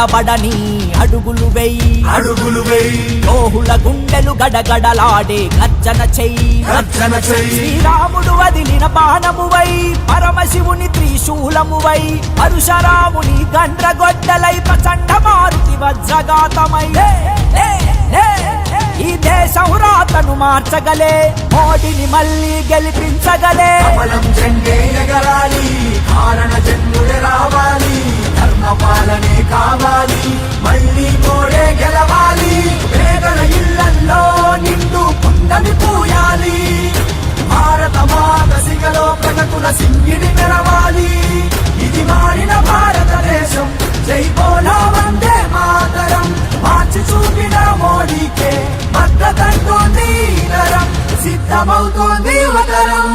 తడబడని అడుగులు వెయ్యి లోహుల గుండెలు గడగడలాడే గర్జన చెయ్యి శ్రీరాముడు వదిలిన బాణమువై పరమశివుని త్రిశూలమువై పరశురాముని గండ్రగొడ్డలై ప్రచండ మారుతి వజ్రఘాతమై ఈ దేశం రాతను మార్చగలే మోడీని మళ్ళీ గెలిపించగలే కమలం జెండే ఎగరాలి కారణ జన్ముడే రావాలి ధర్మ పాలనే కావాలి మళ్ళీ మోడే గెలవాలి పేదల ఇళ్లల్లో నిండు కుండని పూయాలి భారత మాత సిగలో ప్రగతుల సింగిడి మెరవాలి ఇది మారిన భారతదేశం జై బోలో వందే మాతరం మార్చి చూపిన మోడీకే భద్రతంటోంది నరం సిద్ధమవుతోంది యువతరం